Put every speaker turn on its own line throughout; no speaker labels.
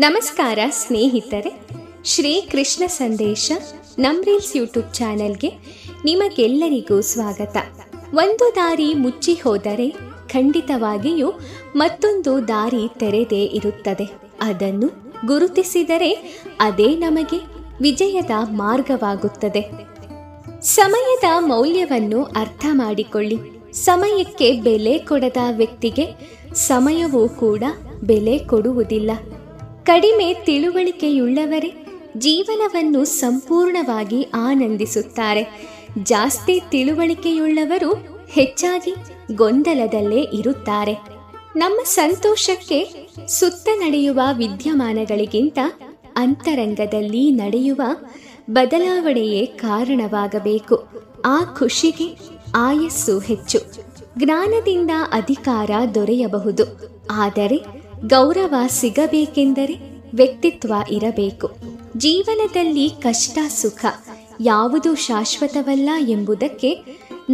ನಮಸ್ಕಾರ ಸ್ನೇಹಿತರೆ, ಶ್ರೀ ಕೃಷ್ಣ ಸಂದೇಶ ನಮ್ರೀಲ್ಸ್ ಯೂಟ್ಯೂಬ್ ಚಾನೆಲ್ಗೆ ನಿಮಗೆಲ್ಲರಿಗೂ ಸ್ವಾಗತ. ಒಂದು ದಾರಿ ಮುಚ್ಚಿ ಹೋದರೆ ಖಂಡಿತವಾಗಿಯೂ ಮತ್ತೊಂದು ದಾರಿ ತೆರೆದೇ ಇರುತ್ತದೆ. ಅದನ್ನು ಗುರುತಿಸಿದರೆ ಅದೇ ನಮಗೆ ವಿಜಯದ ಮಾರ್ಗವಾಗುತ್ತದೆ. ಸಮಯದ ಮೌಲ್ಯವನ್ನು ಅರ್ಥ ಮಾಡಿಕೊಳ್ಳಿ. ಸಮಯಕ್ಕೆ ಬೆಲೆ ಕೊಡದ ವ್ಯಕ್ತಿಗೆ ಸಮಯವೂ ಕೂಡ ಬೆಲೆ ಕೊಡುವುದಿಲ್ಲ. ಕಡಿಮೆ ತಿಳುವಳಿಕೆಯುಳ್ಳವರೇ ಜೀವನವನ್ನು ಸಂಪೂರ್ಣವಾಗಿ ಆನಂದಿಸುತ್ತಾರೆ. ಜಾಸ್ತಿ ತಿಳುವಳಿಕೆಯುಳ್ಳವರು ಹೆಚ್ಚಾಗಿ ಗೊಂದಲದಲ್ಲೇ ಇರುತ್ತಾರೆ. ನಮ್ಮ ಸಂತೋಷಕ್ಕೆ ಸುತ್ತ ನಡೆಯುವ ವಿದ್ಯಮಾನಗಳಿಗಿಂತ ಅಂತರಂಗದಲ್ಲಿ ನಡೆಯುವ ಬದಲಾವಣೆಯೇ ಕಾರಣವಾಗಬೇಕು. ಆ ಖುಷಿಗೆ ಆಯಸ್ಸು ಹೆಚ್ಚು. ಜ್ಞಾನದಿಂದ ಅಧಿಕಾರ ದೊರೆಯಬಹುದು, ಆದರೆ ಗೌರವ ಸಿಗಬೇಕೆಂದರೆ ವ್ಯಕ್ತಿತ್ವ ಇರಬೇಕು. ಜೀವನದಲ್ಲಿ ಕಷ್ಟ ಸುಖ ಯಾವುದೂ ಶಾಶ್ವತವಲ್ಲ ಎಂಬುದಕ್ಕೆ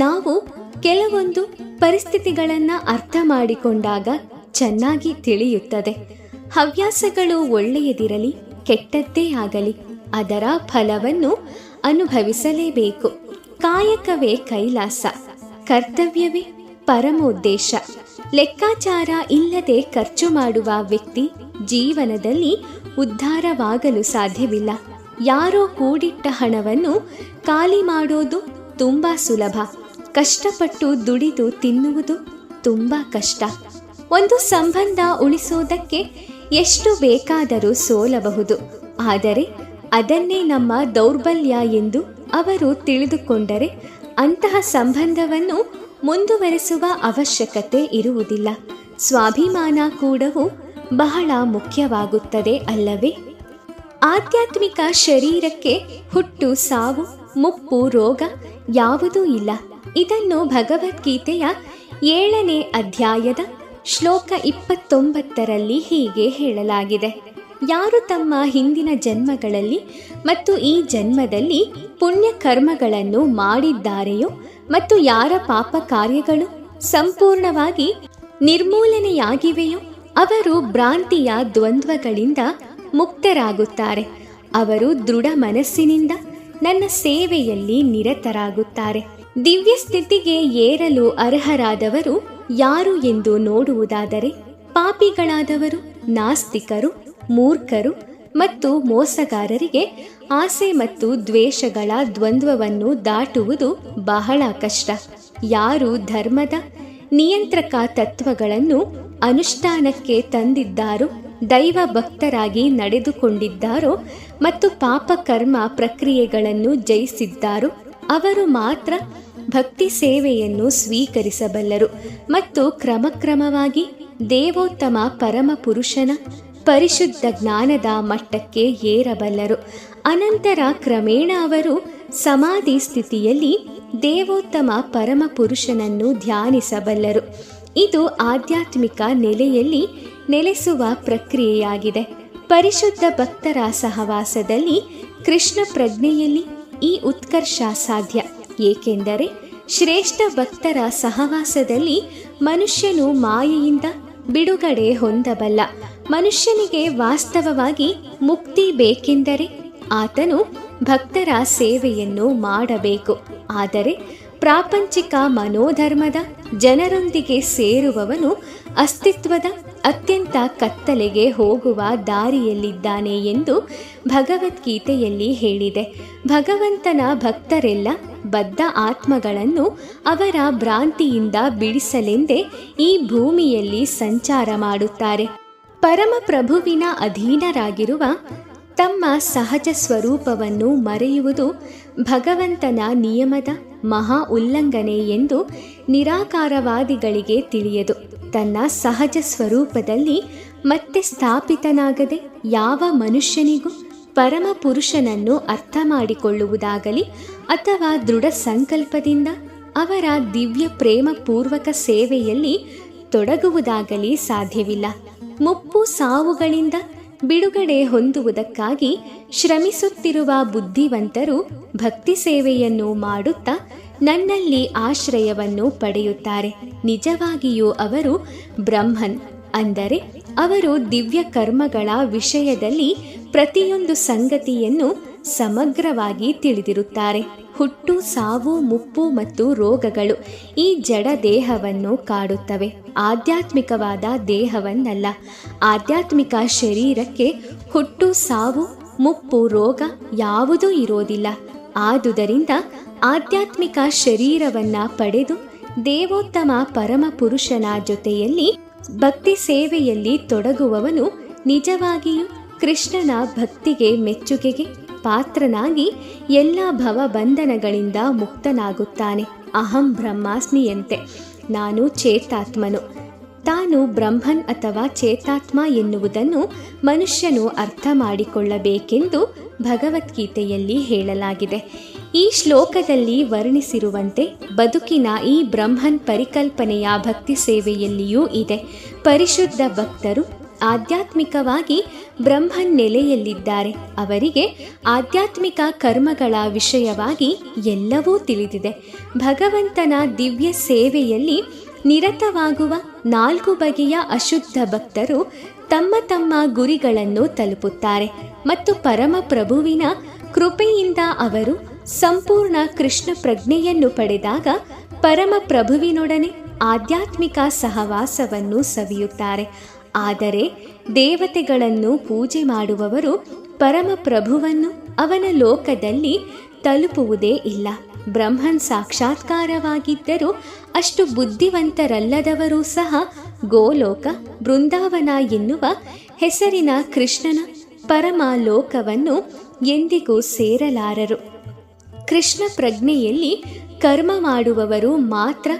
ನಾವು ಕೆಲವೊಂದು ಪರಿಸ್ಥಿತಿಗಳನ್ನು ಅರ್ಥ ಮಾಡಿಕೊಂಡಾಗ ಚೆನ್ನಾಗಿ ತಿಳಿಯುತ್ತದೆ. ಹವ್ಯಾಸಗಳು ಒಳ್ಳೆಯದಿರಲಿ ಕೆಟ್ಟದ್ದೇ ಆಗಲಿ ಅದರ ಫಲವನ್ನು ಅನುಭವಿಸಲೇಬೇಕು. ಕಾಯಕವೇ ಕೈಲಾಸ, ಕರ್ತವ್ಯವೇ ಪರಮೋದ್ದೇಶ. ಲೆಕ್ಕಾಚಾರ ಇಲ್ಲದೆ ಖರ್ಚು ಮಾಡುವ ವ್ಯಕ್ತಿ ಜೀವನದಲ್ಲಿ ಉದ್ಧಾರವಾಗಲು ಸಾಧ್ಯವಿಲ್ಲ. ಯಾರೋ ಕೂಡಿಟ್ಟ ಹಣವನ್ನು ಖಾಲಿ ಮಾಡೋದು ತುಂಬಾ ಸುಲಭ. ಕಷ್ಟಪಟ್ಟು ದುಡಿದು ತಿನ್ನುವುದು ತುಂಬಾ ಕಷ್ಟ. ಒಂದು ಸಂಬಂಧ ಉಳಿಸೋದಕ್ಕೆ ಎಷ್ಟು ಬೇಕಾದರೂ ಸೋಲಬಹುದು, ಆದರೆ ಅದನ್ನೇ ನಮ್ಮ ದೌರ್ಬಲ್ಯ ಎಂದು ಅವರು ತಿಳಿದುಕೊಂಡರೆ ಅಂತಹ ಸಂಬಂಧವನ್ನು ಮುಂದುವರೆಸುವ ಅವಶ್ಯಕತೆ ಇರುವುದಿಲ್ಲ. ಸ್ವಾಭಿಮಾನ ಕೂಡವು ಬಹಳ ಮುಖ್ಯವಾಗುತ್ತದೆ ಅಲ್ಲವೇ? ಆಧ್ಯಾತ್ಮಿಕ ಶರೀರಕ್ಕೆ ಹುಟ್ಟು ಸಾವು ಮುಪ್ಪು ರೋಗ ಯಾವುದೂ ಇಲ್ಲ. ಇದನ್ನು ಭಗವದ್ಗೀತೆಯ 7ನೇ ಅಧ್ಯಾಯದ ಶ್ಲೋಕ 29ರಲ್ಲಿ ಹೀಗೆ ಹೇಳಲಾಗಿದೆ. ಯಾರು ತಮ್ಮ ಹಿಂದಿನ ಜನ್ಮಗಳಲ್ಲಿ ಮತ್ತು ಈ ಜನ್ಮದಲ್ಲಿ ಪುಣ್ಯ ಕರ್ಮಗಳನ್ನು ಮಾಡಿದ್ದಾರೆಯೋ ಮತ್ತು ಯಾರ ಪಾಪ ಕಾರ್ಯಗಳು ಸಂಪೂರ್ಣವಾಗಿ ನಿರ್ಮೂಲನೆಯಾಗಿವೆಯೋ ಅವರು ಭ್ರಾಂತಿಯ ದ್ವಂದ್ವಗಳಿಂದ ಮುಕ್ತರಾಗುತ್ತಾರೆ. ಅವರು ದೃಢ ಮನಸ್ಸಿನಿಂದ ನನ್ನ ಸೇವೆಯಲ್ಲಿ ನಿರತರಾಗುತ್ತಾರೆ. ದಿವ್ಯ ಸ್ಥಿತಿಗೆ ಏರಲು ಅರ್ಹರಾದವರು ಯಾರು ಎಂದು ನೋಡುವುದಾದರೆ ಪಾಪಿಗಳಾದವರು, ನಾಸ್ತಿಕರು, ಮೂರ್ಖರು ಮತ್ತು ಮೋಸಗಾರರಿಗೆ ಆಸೆ ಮತ್ತು ದ್ವೇಷಗಳ ದ್ವಂದ್ವವನ್ನು ದಾಟುವುದು ಬಹಳ ಕಷ್ಟ. ಯಾರು ಧರ್ಮದ ನಿಯಂತ್ರಕ ತತ್ವಗಳನ್ನು ಅನುಷ್ಠಾನಕ್ಕೆ ತಂದಿದ್ದಾರೋ, ದೈವ ಭಕ್ತರಾಗಿ ನಡೆದುಕೊಂಡಿದ್ದಾರೋ ಮತ್ತು ಪಾಪ ಕರ್ಮ ಪ್ರಕ್ರಿಯೆಗಳನ್ನು ಜಯಿಸಿದ್ದಾರೋ ಅವರು ಮಾತ್ರ ಭಕ್ತಿ ಸೇವೆಯನ್ನು ಸ್ವೀಕರಿಸಬಲ್ಲರು ಮತ್ತು ಕ್ರಮಕ್ರಮವಾಗಿ ದೇವೋತ್ತಮ ಪರಮ ಪುರುಷನ ಪರಿಶುದ್ಧ ಜ್ಞಾನದ ಮಟ್ಟಕ್ಕೆ ಏರಬಲ್ಲರು. ಅನಂತರ ಕ್ರಮೇಣ ಅವರು ಸಮಾಧಿ ಸ್ಥಿತಿಯಲ್ಲಿ ದೇವೋತ್ತಮ ಪರಮ ಪುರುಷನನ್ನು ಧ್ಯಾನಿಸಬಲ್ಲರು. ಇದು ಆಧ್ಯಾತ್ಮಿಕ ನೆಲೆಯಲ್ಲಿ ನೆಲೆಸುವ ಪ್ರಕ್ರಿಯೆಯಾಗಿದೆ. ಪರಿಶುದ್ಧ ಭಕ್ತರ ಸಹವಾಸದಲ್ಲಿ ಕೃಷ್ಣ ಪ್ರಜ್ಞೆಯಲ್ಲಿ ಈ ಉತ್ಕರ್ಷ ಸಾಧ್ಯ. ಏಕೆಂದರೆ ಶ್ರೇಷ್ಠ ಭಕ್ತರ ಸಹವಾಸದಲ್ಲಿ ಮನುಷ್ಯನು ಮಾಯೆಯಿಂದ ಬಿಡುಗಡೆ ಹೊಂದಬಲ್ಲ. ಮನುಷ್ಯನಿಗೆ ವಾಸ್ತವವಾಗಿ ಮುಕ್ತಿ ಬೇಕೆಂದರೆ ಆತನು ಭಕ್ತರ ಸೇವೆಯನ್ನು ಮಾಡಬೇಕು. ಆದರೆ ಪ್ರಾಪಂಚಿಕ ಮನೋಧರ್ಮದ ಜನರೊಂದಿಗೆ ಸೇರುವವನು ಅಸ್ತಿತ್ವದ ಅತ್ಯಂತ ಕತ್ತಲೆಗೆ ಹೋಗುವ ದಾರಿಯಲ್ಲಿದ್ದಾನೆ ಎಂದು ಭಗವದ್ಗೀತೆಯಲ್ಲಿ ಹೇಳಿದೆ. ಭಗವಂತನ ಭಕ್ತರೆಲ್ಲ ಬದ್ಧ ಆತ್ಮಗಳನ್ನು ಅವರ ಭ್ರಾಂತಿಯಿಂದ ಬಿಡಿಸಲೆಂದೇ ಈ ಭೂಮಿಯಲ್ಲಿ ಸಂಚಾರ ಮಾಡುತ್ತಾರೆ. ಪರಮಪ್ರಭುವಿನ ಅಧೀನರಾಗಿರುವ ತಮ್ಮ ಸಹಜ ಸ್ವರೂಪವನ್ನು ಮರೆಯುವುದು ಭಗವಂತನ ನಿಯಮದ ಮಹಾ ಉಲ್ಲಂಘನೆ ಎಂದು ನಿರಾಕಾರವಾದಿಗಳಿಗೆ ತಿಳಿಯದು. ತನ್ನ ಸಹಜ ಸ್ವರೂಪದಲ್ಲಿ ಮತ್ತೆ ಸ್ಥಾಪಿತನಾಗದೆ ಯಾವ ಮನುಷ್ಯನಿಗೂ ಪರಮ ಪುರುಷನನ್ನು ಅರ್ಥ ಮಾಡಿಕೊಳ್ಳುವುದಾಗಲಿ ಅಥವಾ ದೃಢ ಸಂಕಲ್ಪದಿಂದ ಅವರ ದಿವ್ಯ ಪ್ರೇಮ ಪೂರ್ವಕ ಸೇವೆಯಲ್ಲಿ ತೊಡಗುವುದಾಗಲಿ ಸಾಧ್ಯವಿಲ್ಲ. ಮುಪ್ಪು ಸಾವುಗಳಿಂದ ಬಿಡುಗಡೆ ಹೊಂದುವುದಕ್ಕಾಗಿ ಶ್ರಮಿಸುತ್ತಿರುವ ಬುದ್ಧಿವಂತರು ಭಕ್ತಿ ಸೇವೆಯನ್ನು ಮಾಡುತ್ತಾ ನನ್ನಲ್ಲಿ ಆಶ್ರಯವನ್ನು ಪಡೆಯುತ್ತಾರೆ. ನಿಜವಾಗಿಯೂ ಅವರು ಬ್ರಹ್ಮನ್ ಅಂದರೆ ಅವರು ದಿವ್ಯ ಕರ್ಮಗಳ ವಿಷಯದಲ್ಲಿ ಪ್ರತಿಯೊಂದು ಸಂಗತಿಯನ್ನು ಸಮಗ್ರವಾಗಿ ತಿಳಿದಿರುತ್ತಾರೆ. ಹುಟ್ಟು, ಸಾವು, ಮುಪ್ಪು ಮತ್ತು ರೋಗಗಳು ಈ ಜಡ ದೇಹವನ್ನು ಕಾಡುತ್ತವೆ, ಆಧ್ಯಾತ್ಮಿಕವಾದ ದೇಹವನ್ನಲ್ಲ. ಆಧ್ಯಾತ್ಮಿಕ ಶರೀರಕ್ಕೆ ಹುಟ್ಟು, ಸಾವು, ಮುಪ್ಪು, ರೋಗ ಯಾವುದೂ ಇರೋದಿಲ್ಲ. ಆದುದರಿಂದ ಆಧ್ಯಾತ್ಮಿಕ ಶರೀರವನ್ನ ಪಡೆದು ದೇವೋತ್ತಮ ಪರಮ ಪುರುಷನ ಜೊತೆಯಲ್ಲಿ ಭಕ್ತಿ ಸೇವೆಯಲ್ಲಿ ತೊಡಗುವವನು ನಿಜವಾಗಿಯೂ ಕೃಷ್ಣನ ಭಕ್ತಿಗೆ, ಮೆಚ್ಚುಗೆಗೆ ಪಾತ್ರನಾಗಿ ಎಲ್ಲ ಭವಬಂಧನಗಳಿಂದ ಮುಕ್ತನಾಗುತ್ತಾನೆ. ಅಹಂ ಬ್ರಹ್ಮಾಸ್ಮಿಯಂತೆ, ನಾನು ಚೇತಾತ್ಮನು. ತಾನು ಬ್ರಹ್ಮನ್ ಅಥವಾ ಚೇತಾತ್ಮ ಎನ್ನುವುದನ್ನು ಮನುಷ್ಯನು ಅರ್ಥ ಮಾಡಿಕೊಳ್ಳಬೇಕೆಂದು ಭಗವದ್ಗೀತೆಯಲ್ಲಿ ಹೇಳಲಾಗಿದೆ. ಈ ಶ್ಲೋಕದಲ್ಲಿ ವರ್ಣಿಸಿರುವಂತೆ ಬದುಕಿನ ಈ ಬ್ರಹ್ಮನ್ ಪರಿಕಲ್ಪನೆಯ ಭಕ್ತಿ ಸೇವೆಯಲ್ಲಿಯೂ ಇದೆ. ಪರಿಶುದ್ಧ ಭಕ್ತರು ಆಧ್ಯಾತ್ಮಿಕವಾಗಿ ಬ್ರಹ್ಮನ್ ನೆಲೆಯಲ್ಲಿದ್ದಾರೆ. ಅವರಿಗೆ ಆಧ್ಯಾತ್ಮಿಕ ಕರ್ಮಗಳ ವಿಷಯವಾಗಿ ಎಲ್ಲವೂ ತಿಳಿದಿದೆ. ಭಗವಂತನ ದಿವ್ಯ ಸೇವೆಯಲ್ಲಿ ನಿರತವಾಗುವ 4 ಬಗೆಯ ಅಶುದ್ಧ ಭಕ್ತರು ತಮ್ಮ ತಮ್ಮ ಗುರಿಗಳನ್ನು ತಲುಪುತ್ತಾರೆ ಮತ್ತು ಪರಮ ಪ್ರಭುವಿನ ಕೃಪೆಯಿಂದ ಅವರು ಸಂಪೂರ್ಣ ಕೃಷ್ಣ ಪ್ರಜ್ಞೆಯನ್ನು ಪಡೆದಾಗ ಪರಮ ಪ್ರಭುವಿನೊಡನೆ ಆಧ್ಯಾತ್ಮಿಕ ಸಹವಾಸವನ್ನು ಸವಿಯುತ್ತಾರೆ. ಆದರೆ ದೇವತೆಗಳನ್ನು ಪೂಜೆ ಮಾಡುವವರು ಪರಮ ಪ್ರಭುವನ್ನು ಅವನ ಲೋಕದಲ್ಲಿ ತಲುಪುವುದೇ ಇಲ್ಲ. ಬ್ರಹ್ಮನ್ ಸಾಕ್ಷಾತ್ಕಾರವಾಗಿದ್ದರೂ ಅಷ್ಟು ಬುದ್ಧಿವಂತರಲ್ಲದವರೂ ಸಹ ಗೋಲೋಕ, ಬೃಂದಾವನ ಎನ್ನುವ ಹೆಸರಿನ ಕೃಷ್ಣನ ಪರಮ ಲೋಕವನ್ನು ಎಂದಿಗೂ ಸೇರಲಾರರು. ಕೃಷ್ಣ ಪ್ರಜ್ಞೆಯಲ್ಲಿ ಕರ್ಮ ಮಾಡುವವರು ಮಾತ್ರ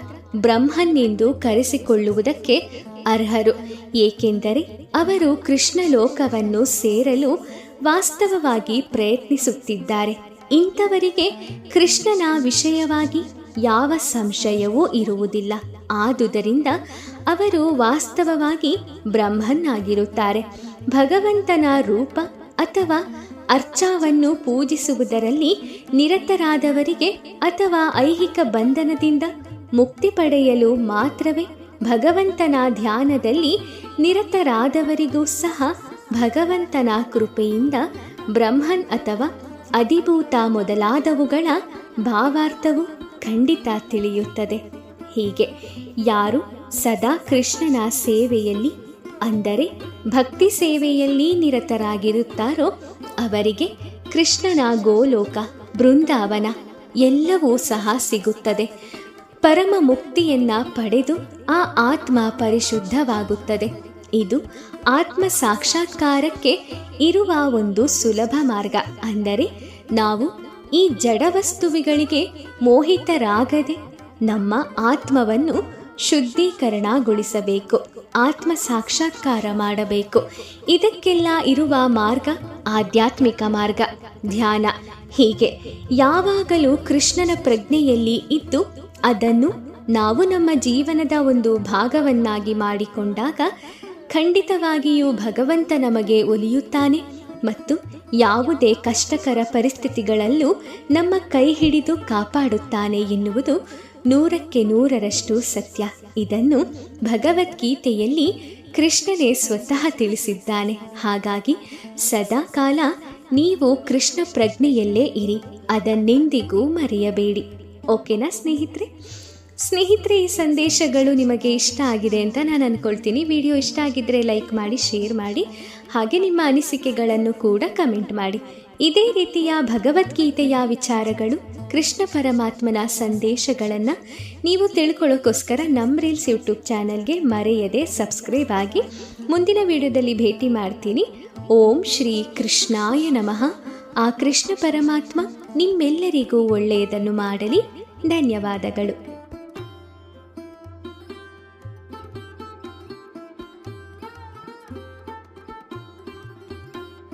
ಬ್ರಹ್ಮನ್ ಎಂದು ಕರೆಸಿಕೊಳ್ಳುವುದಕ್ಕೆ ಅರ್ಹರು. ಏಕೆಂದರೆ ಅವರು ಕೃಷ್ಣ ಲೋಕವನ್ನು ಸೇರಲು ವಾಸ್ತವವಾಗಿ ಪ್ರಯತ್ನಿಸುತ್ತಿದ್ದಾರೆ. ಇಂಥವರಿಗೆ ಕೃಷ್ಣನ ವಿಷಯವಾಗಿ ಯಾವ ಸಂಶಯವೂ ಇರುವುದಿಲ್ಲ. ಆದುದರಿಂದ ಅವರು ವಾಸ್ತವವಾಗಿ ಬ್ರಹ್ಮನ್ ಆಗಿರುತ್ತಾರೆ. ಭಗವಂತನ ರೂಪ ಅಥವಾ ಅರ್ಚಾವನ್ನು ಪೂಜಿಸುವುದರಲ್ಲಿ ನಿರತರಾದವರಿಗೆ ಅಥವಾ ಐಹಿಕ ಬಂಧನದಿಂದ ಮುಕ್ತಿ ಪಡೆಯಲು ಮಾತ್ರವೇ ಭಗವಂತನ ಧ್ಯಾನದಲ್ಲಿ ನಿರತರಾದವರಿಗೂ ಸಹ ಭಗವಂತನ ಕೃಪೆಯಿಂದ ಬ್ರಹ್ಮನ್ ಅಥವಾ ಅಧಿಭೂತ ಮೊದಲಾದವುಗಳ ಭಾವಾರ್ಥವು ಖಂಡಿತ ತಿಳಿಯುತ್ತದೆ. ಹೀಗೆ ಯಾರು ಸದಾ ಕೃಷ್ಣನ ಸೇವೆಯಲ್ಲಿ ಅಂದರೆ ಭಕ್ತಿ ಸೇವೆಯಲ್ಲಿ ನಿರತರಾಗಿರುತ್ತಾರೋ ಅವರಿಗೆ ಕೃಷ್ಣನ ಗೋಲೋಕ, ಬೃಂದಾವನ ಎಲ್ಲವೂ ಸಹ ಸಿಗುತ್ತದೆ. ಪರಮ ಮುಕ್ತಿಯನ್ನ ಪಡೆದು ಆ ಆತ್ಮ ಪರಿಶುದ್ಧವಾಗುತ್ತದೆ. ಇದು ಆತ್ಮ ಸಾಕ್ಷಾತ್ಕಾರಕ್ಕೆ ಇರುವ ಒಂದು ಸುಲಭ ಮಾರ್ಗ. ಅಂದರೆ ನಾವು ಈ ಜಡವಸ್ತುವಿಗಳಿಗೆ ಮೋಹಿತರಾಗದೆ ನಮ್ಮ ಆತ್ಮವನ್ನು ಶುದ್ಧೀಕರಣಗೊಳಿಸಬೇಕು, ಆತ್ಮ ಸಾಕ್ಷಾತ್ಕಾರ ಮಾಡಬೇಕು. ಇದಕ್ಕೆಲ್ಲ ಇರುವ ಮಾರ್ಗ ಆಧ್ಯಾತ್ಮಿಕ ಮಾರ್ಗ, ಧ್ಯಾನ. ಹೀಗೆ ಯಾವಾಗಲೂ ಕೃಷ್ಣನ ಪ್ರಜ್ಞೆಯಲ್ಲಿ ಇದ್ದು ಅದನ್ನು ನಾವು ನಮ್ಮ ಜೀವನದ ಒಂದು ಭಾಗವನ್ನಾಗಿ ಮಾಡಿಕೊಂಡಾಗ ಖಂಡಿತವಾಗಿಯೂ ಭಗವಂತ ನಮಗೆ ಒಲಿಯುತ್ತಾನೆ ಮತ್ತು ಯಾವುದೇ ಕಷ್ಟಕರ ಪರಿಸ್ಥಿತಿಗಳಲ್ಲೂ ನಮ್ಮ ಕೈ ಹಿಡಿದು ಕಾಪಾಡುತ್ತಾನೆ ಎನ್ನುವುದು 100ಕ್ಕೆ 100ರಷ್ಟು ಸತ್ಯ. ಇದನ್ನು ಭಗವದ್ಗೀತೆಯಲ್ಲಿ ಕೃಷ್ಣನೇ ಸ್ವತಃ ತಿಳಿಸಿದ್ದಾನೆ. ಹಾಗಾಗಿ ಸದಾ ಕಾಲ ನೀವು ಕೃಷ್ಣ ಪ್ರಜ್ಞೆಯಲ್ಲೇ ಇರಿ, ಅದನ್ನೆಂದಿಗೂ ಮರೆಯಬೇಡಿ. ಓಕೆನಾ ಸ್ನೇಹಿತರೆ? ಈ ಸಂದೇಶಗಳು ನಿಮಗೆ ಇಷ್ಟ ಆಗಿದೆ ಅಂತ ನಾನು ಅಂದ್ಕೊಳ್ತೀನಿ. ವಿಡಿಯೋ ಇಷ್ಟ ಆಗಿದ್ದರೆ ಲೈಕ್ ಮಾಡಿ, ಶೇರ್ ಮಾಡಿ, ಹಾಗೆ ನಿಮ್ಮ ಅನಿಸಿಕೆಗಳನ್ನು ಕೂಡ ಕಮೆಂಟ್ ಮಾಡಿ. ಇದೇ ರೀತಿಯ ಭಗವದ್ಗೀತೆಯ ವಿಚಾರಗಳು, ಕೃಷ್ಣ ಪರಮಾತ್ಮನ ಸಂದೇಶಗಳನ್ನು ನೀವು ತಿಳ್ಕೊಳ್ಳೋಕ್ಕೋಸ್ಕರ ನಮ್ಮ ರೀಲ್ಸ್ ಯೂಟ್ಯೂಬ್ ಚಾನಲ್ಗೆ ಮರೆಯದೆ ಸಬ್ಸ್ಕ್ರೈಬ್ ಆಗಿ. ಮುಂದಿನ ವಿಡಿಯೋದಲ್ಲಿ ಭೇಟಿ ಮಾಡ್ತೀನಿ. ಓಂ ಶ್ರೀ ಕೃಷ್ಣಾಯ ನಮಃ. ಆ ಕೃಷ್ಣ ಪರಮಾತ್ಮ ನಿಮ್ಮೆಲ್ಲರಿಗೂ ಒಳ್ಳೆಯದನ್ನು ಮಾಡಲಿ. ಧನ್ಯವಾದಗಳು.